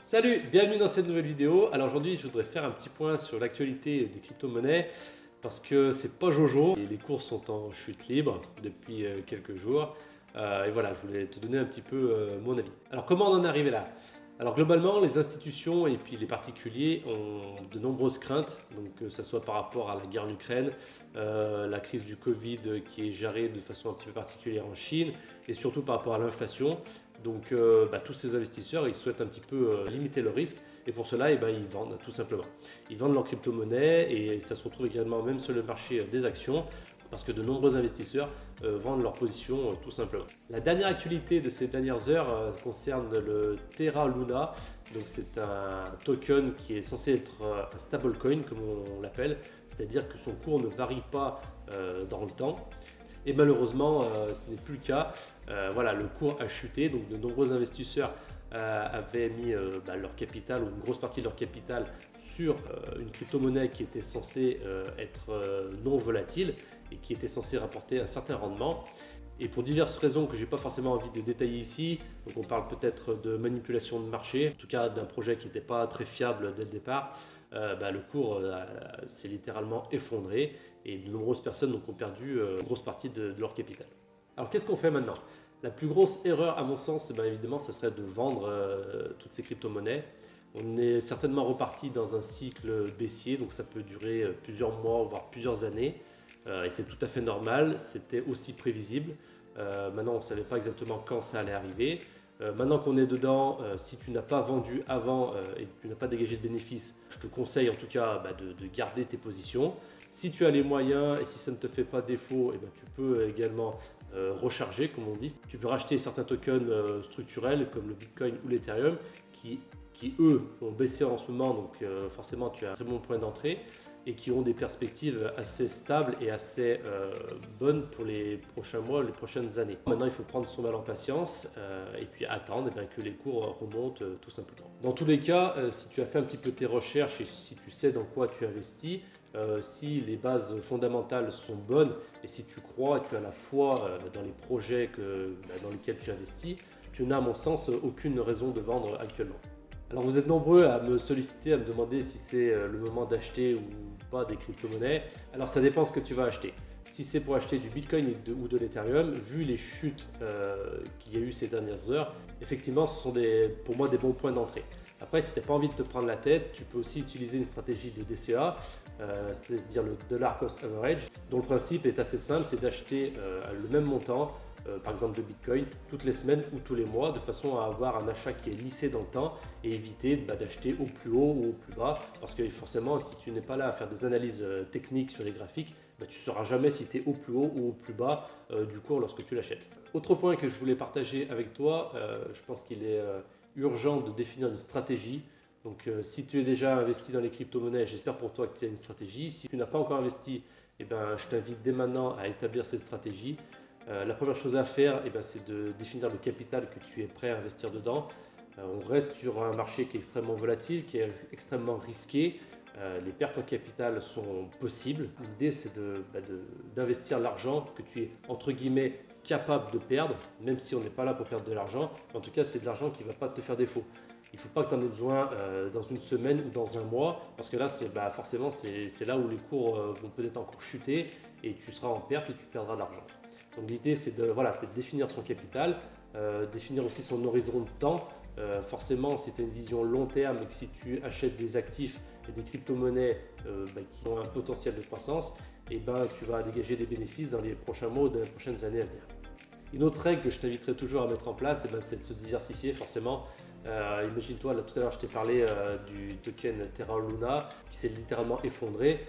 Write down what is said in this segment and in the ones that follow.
Salut, bienvenue dans cette nouvelle vidéo. Alors aujourd'hui, je voudrais faire un petit point sur l'actualité des crypto-monnaies parce que c'est pas Jojo et les cours sont en chute libre depuis quelques jours. Et voilà, je voulais te donner un petit peu mon avis. Alors comment on en est arrivé là? Alors globalement, les institutions et puis les particuliers ont de nombreuses craintes, donc que ce soit par rapport à la guerre en Ukraine, la crise du Covid qui est gérée de façon un petit peu particulière en Chine et surtout par rapport à l'inflation. Donc tous ces investisseurs, ils souhaitent un petit peu limiter le risque et pour cela, ils vendent tout simplement. Ils vendent leurs crypto-monnaies et ça se retrouve également même sur le marché des actions parce que de nombreux investisseurs vendent leurs positions tout simplement. La dernière actualité de ces dernières heures concerne le Terra Luna. Donc c'est un token qui est censé être un stablecoin comme on l'appelle, c'est-à-dire que son cours ne varie pas dans le temps. Et malheureusement, ce n'est plus le cas. Voilà, le cours a chuté, donc de nombreux investisseurs avaient mis leur capital ou une grosse partie de leur capital sur une crypto-monnaie qui était censée être non volatile et qui était censée rapporter un certain rendement. Et pour diverses raisons que je n'ai pas forcément envie de détailler ici, donc on parle peut-être de manipulation de marché, en tout cas d'un projet qui n'était pas très fiable dès le départ, le cours s'est littéralement effondré et de nombreuses personnes ont perdu une grosse partie de leur capital. Alors qu'est-ce qu'on fait maintenant? La plus grosse erreur à mon sens, évidemment, ce serait de vendre toutes ces crypto-monnaies. On est certainement reparti dans un cycle baissier, donc ça peut durer plusieurs mois, voire plusieurs années. Et c'est tout à fait normal, c'était aussi prévisible. Maintenant, on ne savait pas exactement quand ça allait arriver. Maintenant qu'on est dedans, si tu n'as pas vendu avant et que tu n'as pas dégagé de bénéfices, je te conseille en tout cas de garder tes positions. Si tu as les moyens et si ça ne te fait pas défaut, tu peux également recharger, comme on dit. Tu peux racheter certains tokens structurels comme le Bitcoin ou l'Ethereum qui eux ont baissé en ce moment, donc forcément tu as un très bon point d'entrée et qui ont des perspectives assez stables et assez bonnes pour les prochains mois, les prochaines années. Maintenant, il faut prendre son mal en patience et puis attendre que les cours remontent tout simplement. Dans tous les cas, si tu as fait un petit peu tes recherches et si tu sais dans quoi tu investis, si les bases fondamentales sont bonnes et si tu crois, tu as la foi dans les projets dans lesquels tu investis, tu n'as à mon sens aucune raison de vendre actuellement. Alors vous êtes nombreux à me solliciter, à me demander si c'est le moment d'acheter ou pas des crypto-monnaies. Alors ça dépend ce que tu vas acheter. Si c'est pour acheter du Bitcoin ou de l'Ethereum, vu les chutes qu'il y a eu ces dernières heures, effectivement ce sont pour moi des bons points d'entrée. Après, si tu n'as pas envie de te prendre la tête, tu peux aussi utiliser une stratégie de DCA, c'est-à-dire le Dollar Cost Average, dont le principe est assez simple, c'est d'acheter le même montant, par exemple de Bitcoin, toutes les semaines ou tous les mois, de façon à avoir un achat qui est lissé dans le temps et éviter d'acheter au plus haut ou au plus bas, parce que forcément, si tu n'es pas là à faire des analyses techniques sur les graphiques, tu ne sauras jamais si tu es au plus haut ou au plus bas du cours lorsque tu l'achètes. Autre point que je voulais partager avec toi, je pense qu'il est urgent de définir une stratégie. Donc si tu es déjà investi dans les crypto-monnaies, j'espère pour toi que tu as une stratégie. Si tu n'as pas encore investi, je t'invite dès maintenant à établir cette stratégie. La première chose à faire, c'est de définir le capital que tu es prêt à investir dedans. On reste sur un marché qui est extrêmement volatile, qui est extrêmement risqué. Les pertes en capital sont possibles. L'idée, c'est d'investir l'argent que tu es, entre guillemets, capable de perdre, même si on n'est pas là pour perdre de l'argent. En tout cas, c'est de l'argent qui ne va pas te faire défaut. Il ne faut pas que tu en aies besoin dans une semaine ou dans un mois, parce que là, forcément, c'est là où les cours vont peut-être encore chuter et tu seras en perte et tu perdras de l'argent. Donc l'idée, c'est de définir son capital, définir aussi son horizon de temps. Forcément, si tu as une vision long terme et que si tu achètes des actifs et des crypto-monnaies qui ont un potentiel de croissance, tu vas dégager des bénéfices dans les prochains mois ou dans les prochaines années à venir. Une autre règle que je t'inviterai toujours à mettre en place, c'est de se diversifier forcément. Imagine-toi, là tout à l'heure je t'ai parlé du token Terra Luna qui s'est littéralement effondré.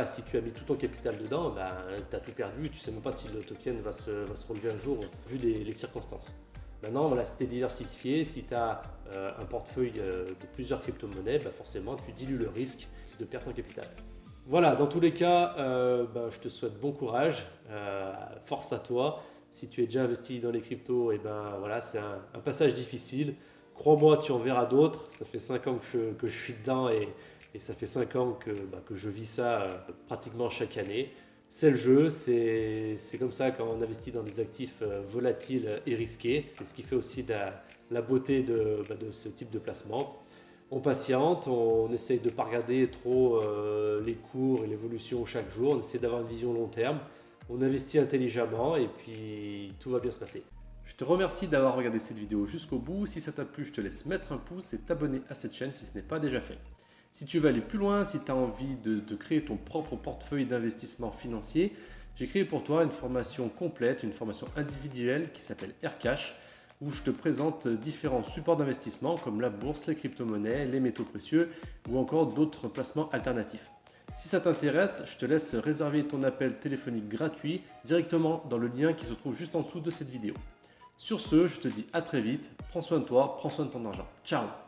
Si tu as mis tout ton capital dedans, tu as tout perdu, tu ne sais même pas si le token va se relever un jour vu les circonstances. Maintenant, si tu es diversifié, si tu as un portefeuille de plusieurs crypto-monnaies, forcément tu dilues le risque de perdre ton capital. Voilà, dans tous les cas, je te souhaite bon courage, force à toi. Si tu es déjà investi dans les cryptos, c'est un passage difficile. Crois-moi, tu en verras d'autres. Ça fait 5 ans que je suis dedans et ça fait 5 ans que je vis ça pratiquement chaque année. C'est le jeu, c'est comme ça quand on investit dans des actifs volatiles et risqués. C'est ce qui fait aussi la beauté de ce type de placement. On patiente, on essaye de ne pas regarder trop les cours et l'évolution chaque jour, on essaie d'avoir une vision long terme, on investit intelligemment et puis tout va bien se passer. Je te remercie d'avoir regardé cette vidéo jusqu'au bout. Si ça t'a plu, je te laisse mettre un pouce et t'abonner à cette chaîne si ce n'est pas déjà fait. Si tu veux aller plus loin, si tu as envie de créer ton propre portefeuille d'investissement financier, j'ai créé pour toi une formation complète, une formation individuelle qui s'appelle Aircash, où je te présente différents supports d'investissement comme la bourse, les crypto-monnaies, les métaux précieux ou encore d'autres placements alternatifs. Si ça t'intéresse, je te laisse réserver ton appel téléphonique gratuit directement dans le lien qui se trouve juste en dessous de cette vidéo. Sur ce, je te dis à très vite, prends soin de toi, prends soin de ton argent. Ciao!